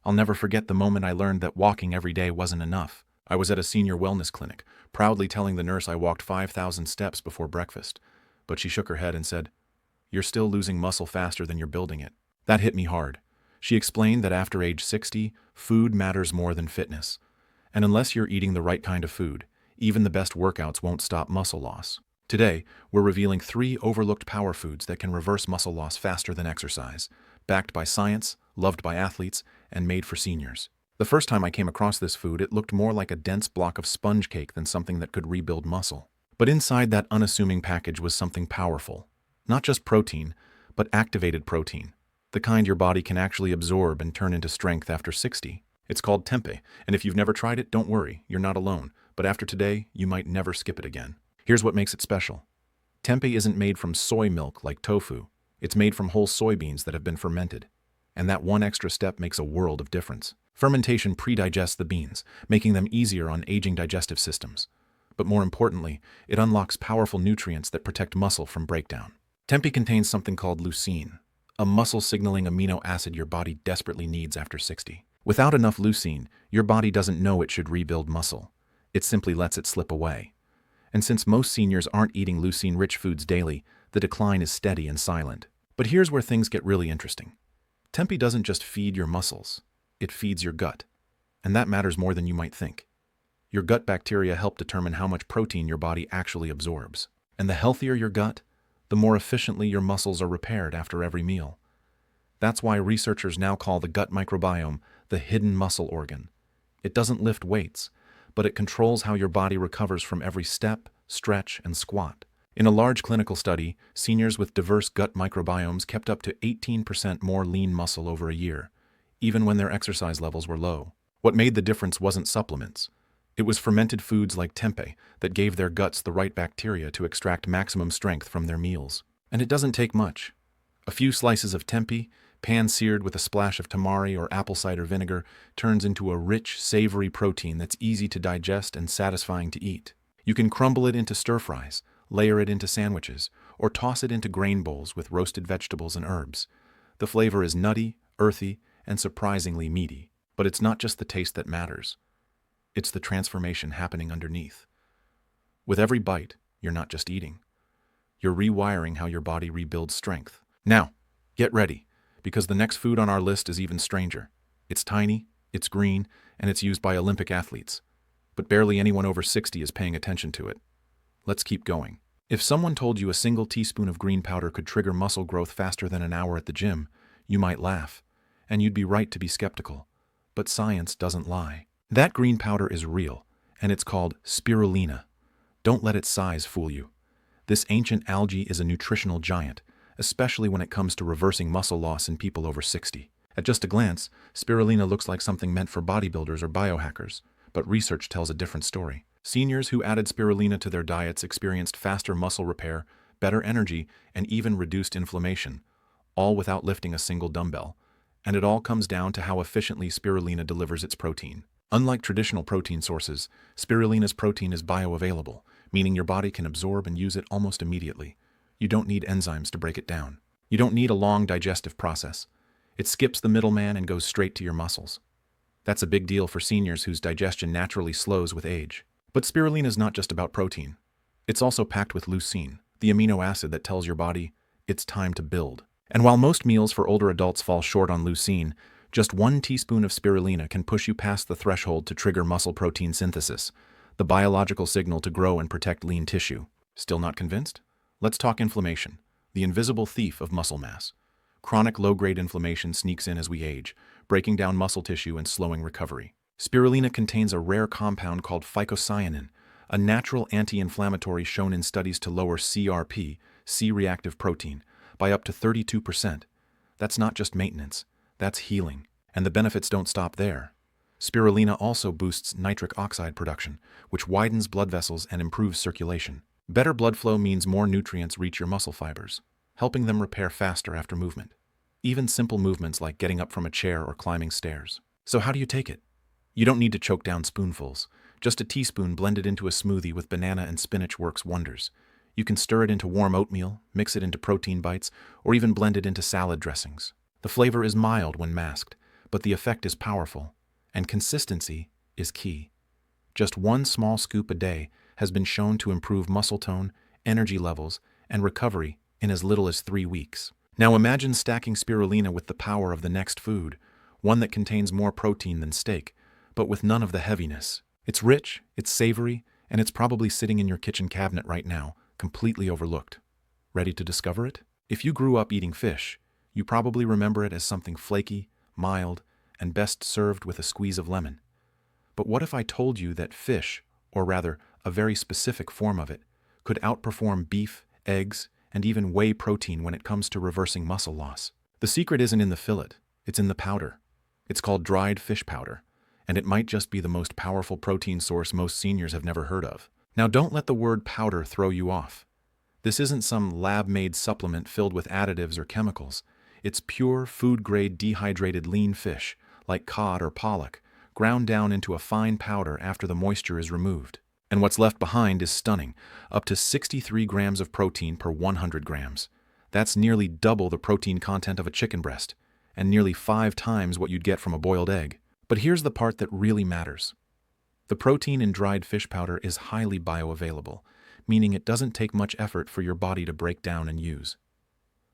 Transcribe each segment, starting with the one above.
I'll never forget the moment I learned that walking every day wasn't enough. I was at a senior wellness clinic, proudly telling the nurse I walked 5,000 steps before breakfast. But she shook her head and said, "You're still losing muscle faster than you're building it." That hit me hard. She explained that after age 60, food matters more than fitness. And unless you're eating the right kind of food, even the best workouts won't stop muscle loss. Today, we're revealing 3 overlooked power foods that can reverse muscle loss faster than exercise, backed by science, loved by athletes, and made for seniors. The first time I came across this food, it looked more like a dense block of sponge cake than something that could rebuild muscle. But inside that unassuming package was something powerful. Not just protein, but activated protein. The kind your body can actually absorb and turn into strength after 60. It's called tempeh, and if you've never tried it, don't worry, you're not alone. But after today, you might never skip it again. Here's what makes it special. Tempeh isn't made from soy milk like tofu. It's made from whole soybeans that have been fermented. And that one extra step makes a world of difference. Fermentation pre-digests the beans, making them easier on aging digestive systems. But more importantly, it unlocks powerful nutrients that protect muscle from breakdown. Tempeh contains something called leucine, a muscle-signaling amino acid your body desperately needs after 60. Without enough leucine, your body doesn't know it should rebuild muscle. It simply lets it slip away. And since most seniors aren't eating leucine-rich foods daily, the decline is steady and silent. But here's where things get really interesting. Tempeh doesn't just feed your muscles, it feeds your gut. And that matters more than you might think. Your gut bacteria help determine how much protein your body actually absorbs. And the healthier your gut, the more efficiently your muscles are repaired after every meal. That's why researchers now call the gut microbiome the hidden muscle organ. It doesn't lift weights, but it controls how your body recovers from every step, stretch, and squat. In a large clinical study, seniors with diverse gut microbiomes kept up to 18% more lean muscle over a year, even when their exercise levels were low. What made the difference wasn't supplements. It was fermented foods like tempeh that gave their guts the right bacteria to extract maximum strength from their meals. And it doesn't take much. A few slices of tempeh, pan-seared with a splash of tamari or apple cider vinegar, turns into a rich, savory protein that's easy to digest and satisfying to eat. You can crumble it into stir-fries, layer it into sandwiches, or toss it into grain bowls with roasted vegetables and herbs. The flavor is nutty, earthy, and surprisingly meaty. But it's not just the taste that matters. It's the transformation happening underneath. With every bite, you're not just eating. You're rewiring how your body rebuilds strength. Now, get ready, because the next food on our list is even stranger. It's tiny, it's green, and it's used by Olympic athletes. But barely anyone over 60 is paying attention to it. Let's keep going. If someone told you a single teaspoon of green powder could trigger muscle growth faster than an hour at the gym, you might laugh. And you'd be right to be skeptical. But science doesn't lie. That green powder is real, and it's called spirulina. Don't let its size fool you. This ancient algae is a nutritional giant, especially when it comes to reversing muscle loss in people over 60. At just a glance, spirulina looks like something meant for bodybuilders or biohackers, but research tells a different story. Seniors who added spirulina to their diets experienced faster muscle repair, better energy, and even reduced inflammation, all without lifting a single dumbbell. And it all comes down to how efficiently spirulina delivers its protein. Unlike traditional protein sources, spirulina's protein is bioavailable, meaning your body can absorb and use it almost immediately. You don't need enzymes to break it down. You don't need a long digestive process. It skips the middleman and goes straight to your muscles. That's a big deal for seniors whose digestion naturally slows with age. But spirulina is not just about protein. It's also packed with leucine, the amino acid that tells your body, it's time to build. And while most meals for older adults fall short on leucine, just 1 teaspoon of spirulina can push you past the threshold to trigger muscle protein synthesis, the biological signal to grow and protect lean tissue. Still not convinced? Let's talk inflammation, the invisible thief of muscle mass. Chronic low-grade inflammation sneaks in as we age, breaking down muscle tissue and slowing recovery. Spirulina contains a rare compound called phycocyanin, a natural anti-inflammatory shown in studies to lower CRP, C-reactive protein, by up to 32%. That's not just maintenance, that's healing. And the benefits don't stop there. Spirulina also boosts nitric oxide production, which widens blood vessels and improves circulation. Better blood flow means more nutrients reach your muscle fibers, helping them repair faster after movement. Even simple movements like getting up from a chair or climbing stairs. So how do you take it? You don't need to choke down spoonfuls. Just a teaspoon blended into a smoothie with banana and spinach works wonders. You can stir it into warm oatmeal, mix it into protein bites, or even blend it into salad dressings. The flavor is mild when masked, but the effect is powerful, and consistency is key. Just one small scoop a day has been shown to improve muscle tone, energy levels, and recovery in as little as 3 weeks. Now imagine stacking spirulina with the power of the next food, one that contains more protein than steak, but with none of the heaviness. It's rich, it's savory, and it's probably sitting in your kitchen cabinet right now, completely overlooked. Ready to discover it? If you grew up eating fish, you probably remember it as something flaky, mild, and best served with a squeeze of lemon. But what if I told you that fish, or rather, a very specific form of it, could outperform beef, eggs, and even whey protein when it comes to reversing muscle loss? The secret isn't in the fillet, it's in the powder. It's called dried fish powder, and it might just be the most powerful protein source most seniors have never heard of. Now don't let the word powder throw you off. This isn't some lab-made supplement filled with additives or chemicals. It's pure, food-grade dehydrated lean fish, like cod or pollock, ground down into a fine powder after the moisture is removed. And what's left behind is stunning, up to 63 grams of protein per 100 grams. That's nearly double the protein content of a chicken breast, and nearly 5 times what you'd get from a boiled egg. But here's the part that really matters. The protein in dried fish powder is highly bioavailable, meaning it doesn't take much effort for your body to break down and use.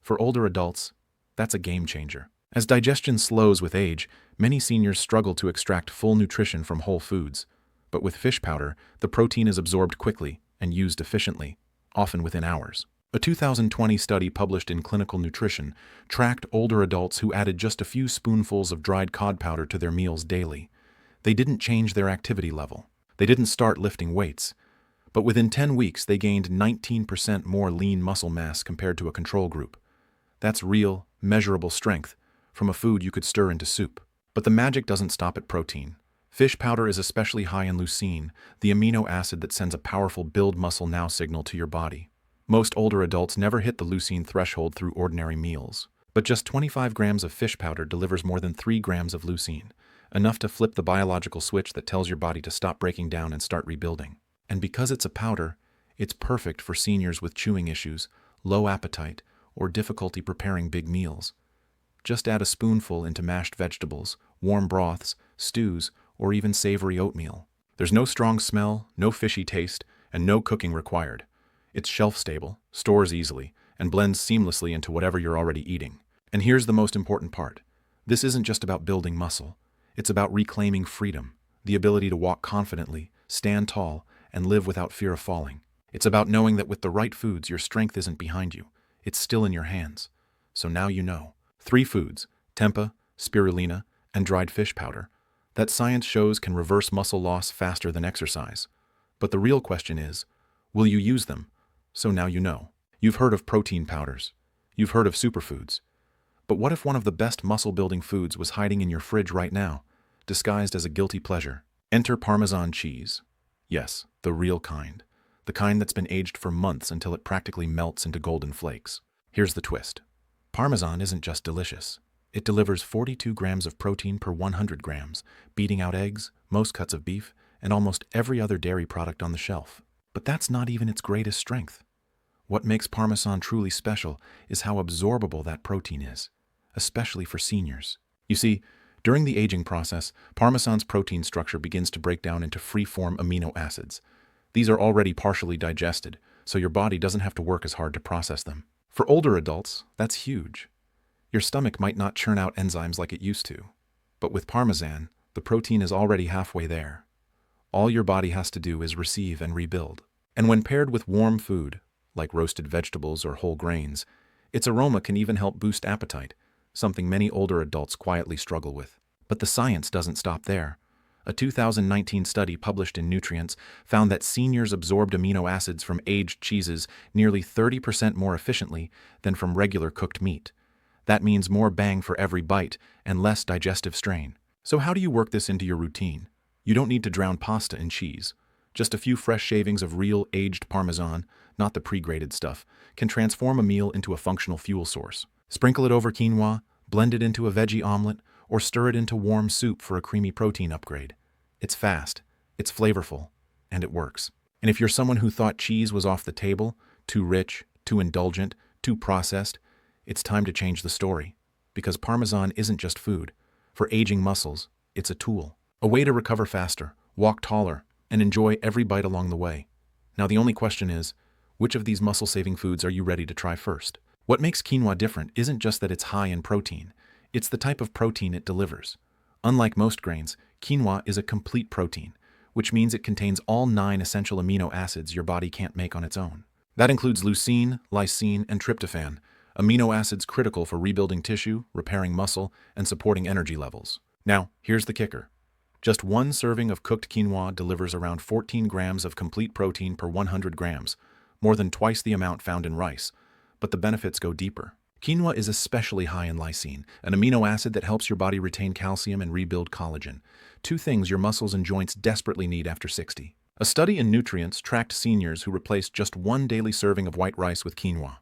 For older adults, that's a game changer. As digestion slows with age, many seniors struggle to extract full nutrition from whole foods. But with fish powder, the protein is absorbed quickly and used efficiently, often within hours. A 2020 study published in Clinical Nutrition tracked older adults who added just a few spoonfuls of dried cod powder to their meals daily. They didn't change their activity level. They didn't start lifting weights. But within 10 weeks, they gained 19% more lean muscle mass compared to a control group. That's real, measurable strength from a food you could stir into soup. But the magic doesn't stop at protein. Fish powder is especially high in leucine, the amino acid that sends a powerful build muscle now signal to your body. Most older adults never hit the leucine threshold through ordinary meals. But just 25 grams of fish powder delivers more than 3 grams of leucine, enough to flip the biological switch that tells your body to stop breaking down and start rebuilding. And because it's a powder, it's perfect for seniors with chewing issues, low appetite, or difficulty preparing big meals. Just add a spoonful into mashed vegetables, warm broths, stews, or even savory oatmeal. There's no strong smell, no fishy taste, and no cooking required. It's shelf-stable, stores easily, and blends seamlessly into whatever you're already eating. And here's the most important part. This isn't just about building muscle. It's about reclaiming freedom, the ability to walk confidently, stand tall, and live without fear of falling. It's about knowing that with the right foods, your strength isn't behind you. It's still in your hands. So now you know. 3 foods, tempeh, spirulina, and dried fish powder, that science shows can reverse muscle loss faster than exercise. But the real question is, will you use them? So now you know. You've heard of protein powders. You've heard of superfoods. But what if one of the best muscle-building foods was hiding in your fridge right now, disguised as a guilty pleasure? Enter Parmesan cheese. Yes, the real kind. The kind that's been aged for months until it practically melts into golden flakes. Here's the twist. Parmesan isn't just delicious. It delivers 42 grams of protein per 100 grams, beating out eggs, most cuts of beef, and almost every other dairy product on the shelf. But that's not even its greatest strength. What makes Parmesan truly special is how absorbable that protein is, especially for seniors. You see, during the aging process, Parmesan's protein structure begins to break down into free-form amino acids. These are already partially digested, so your body doesn't have to work as hard to process them. For older adults, that's huge. Your stomach might not churn out enzymes like it used to. But with Parmesan, the protein is already halfway there. All your body has to do is receive and rebuild. And when paired with warm food, like roasted vegetables or whole grains, its aroma can even help boost appetite, something many older adults quietly struggle with. But the science doesn't stop there. A 2019 study published in Nutrients found that seniors absorbed amino acids from aged cheeses nearly 30% more efficiently than from regular cooked meat. That means more bang for every bite and less digestive strain. So how do you work this into your routine? You don't need to drown pasta in cheese. Just a few fresh shavings of real aged Parmesan, not the pre-grated stuff, can transform a meal into a functional fuel source. Sprinkle it over quinoa, blend it into a veggie omelet, or stir it into warm soup for a creamy protein upgrade. It's fast, it's flavorful, and it works. And if you're someone who thought cheese was off the table, too rich, too indulgent, too processed, it's time to change the story. Because Parmesan isn't just food. For aging muscles, it's a tool. A way to recover faster, walk taller, and enjoy every bite along the way. Now the only question is, which of these muscle-saving foods are you ready to try first? What makes quinoa different isn't just that it's high in protein, it's the type of protein it delivers. Unlike most grains, quinoa is a complete protein, which means it contains all 9 essential amino acids your body can't make on its own. That includes leucine, lysine, and tryptophan, amino acids critical for rebuilding tissue, repairing muscle, and supporting energy levels. Now, here's the kicker. Just one serving of cooked quinoa delivers around 14 grams of complete protein per 100 grams, more than twice the amount found in rice, but the benefits go deeper. Quinoa is especially high in lysine, an amino acid that helps your body retain calcium and rebuild collagen, 2 things your muscles and joints desperately need after 60. A study in Nutrients tracked seniors who replaced just one daily serving of white rice with quinoa.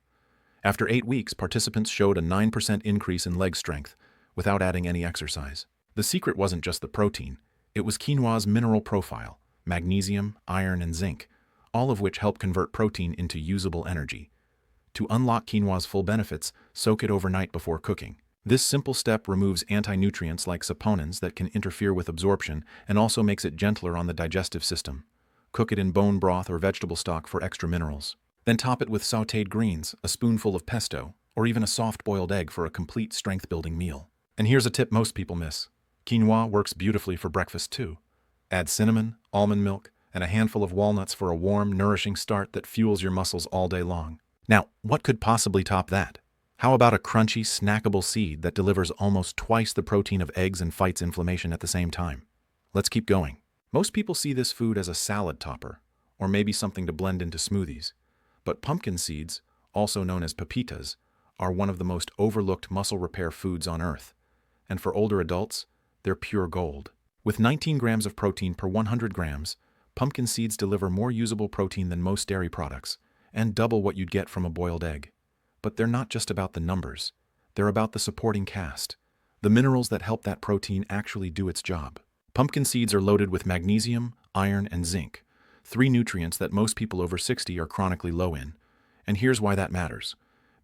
After 8 weeks, participants showed a 9% increase in leg strength, without adding any exercise. The secret wasn't just the protein, it was quinoa's mineral profile, magnesium, iron, and zinc, all of which help convert protein into usable energy. To unlock quinoa's full benefits, soak it overnight before cooking. This simple step removes anti-nutrients like saponins that can interfere with absorption and also makes it gentler on the digestive system. Cook it in bone broth or vegetable stock for extra minerals. Then top it with sautéed greens, a spoonful of pesto, or even a soft-boiled egg for a complete strength-building meal. And here's a tip most people miss. Quinoa works beautifully for breakfast too. Add cinnamon, almond milk, and a handful of walnuts for a warm, nourishing start that fuels your muscles all day long. Now, what could possibly top that? How about a crunchy, snackable seed that delivers almost twice the protein of eggs and fights inflammation at the same time? Let's keep going. Most people see this food as a salad topper, or maybe something to blend into smoothies. But pumpkin seeds, also known as pepitas, are one of the most overlooked muscle repair foods on Earth. And for older adults, they're pure gold. With 19 grams of protein per 100 grams, pumpkin seeds deliver more usable protein than most dairy products, and double what you'd get from a boiled egg. But they're not just about the numbers. They're about the supporting cast, the minerals that help that protein actually do its job. Pumpkin seeds are loaded with magnesium, iron, and zinc, 3 nutrients that most people over 60 are chronically low in. And here's why that matters.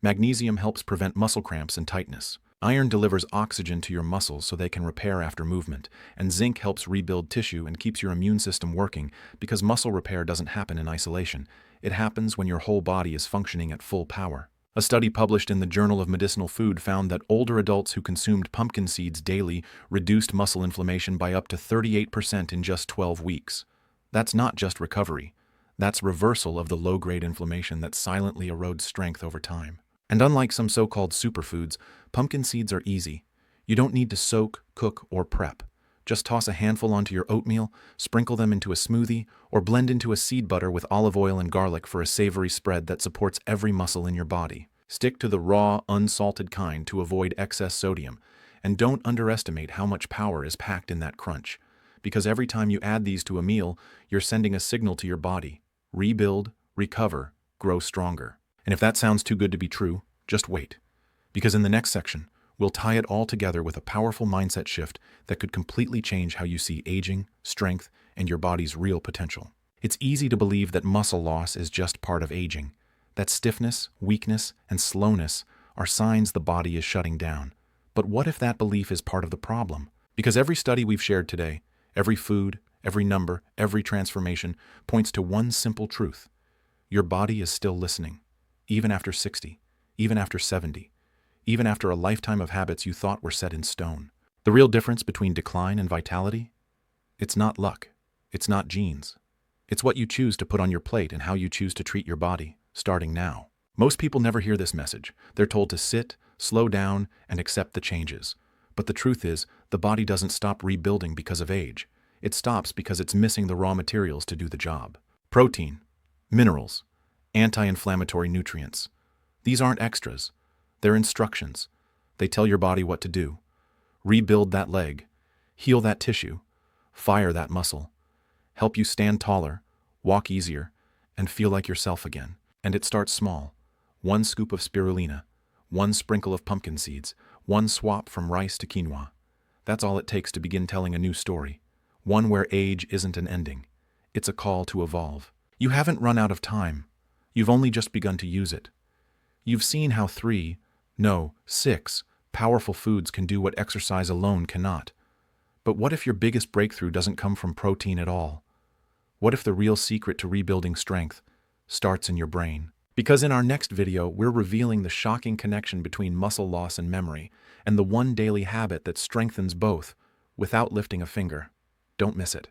Magnesium helps prevent muscle cramps and tightness. Iron delivers oxygen to your muscles so they can repair after movement, and zinc helps rebuild tissue and keeps your immune system working because muscle repair doesn't happen in isolation. It happens when your whole body is functioning at full power. A study published in the Journal of Medicinal Food found that older adults who consumed pumpkin seeds daily reduced muscle inflammation by up to 38% in just 12 weeks. That's not just recovery. That's reversal of the low-grade inflammation that silently erodes strength over time. And unlike some so-called superfoods, pumpkin seeds are easy. You don't need to soak, cook, or prep. Just toss a handful onto your oatmeal, sprinkle them into a smoothie, or blend into a seed butter with olive oil and garlic for a savory spread that supports every muscle in your body. Stick to the raw, unsalted kind to avoid excess sodium, and don't underestimate how much power is packed in that crunch. Because every time you add these to a meal, you're sending a signal to your body. Rebuild, recover, grow stronger. And if that sounds too good to be true, just wait. Because in the next section, we'll tie it all together with a powerful mindset shift that could completely change how you see aging, strength, and your body's real potential. It's easy to believe that muscle loss is just part of aging, that stiffness, weakness, and slowness are signs the body is shutting down. But what if that belief is part of the problem? Because every study we've shared today, every food, every number, every transformation points to one simple truth. Your body is still listening, even after 60, even after 70, even after a lifetime of habits you thought were set in stone. The real difference between decline and vitality? It's not luck. It's not genes. It's what you choose to put on your plate and how you choose to treat your body, starting now. Most people never hear this message. They're told to sit, slow down, and accept the changes. But the truth is, the body doesn't stop rebuilding because of age. It stops because it's missing the raw materials to do the job. Protein, minerals, anti-inflammatory nutrients. These aren't extras. They're instructions. They tell your body what to do. Rebuild that leg, heal that tissue, fire that muscle, help you stand taller, walk easier, and feel like yourself again. And it starts small. 1 scoop of spirulina, 1 sprinkle of pumpkin seeds, 1 swap from rice to quinoa. That's all it takes to begin telling a new story. One where age isn't an ending. It's a call to evolve. You haven't run out of time. You've only just begun to use it. You've seen how 6 Powerful foods can do what exercise alone cannot. But what if your biggest breakthrough doesn't come from protein at all? What if the real secret to rebuilding strength starts in your brain? Because in our next video, we're revealing the shocking connection between muscle loss and memory, and the one daily habit that strengthens both without lifting a finger. Don't miss it.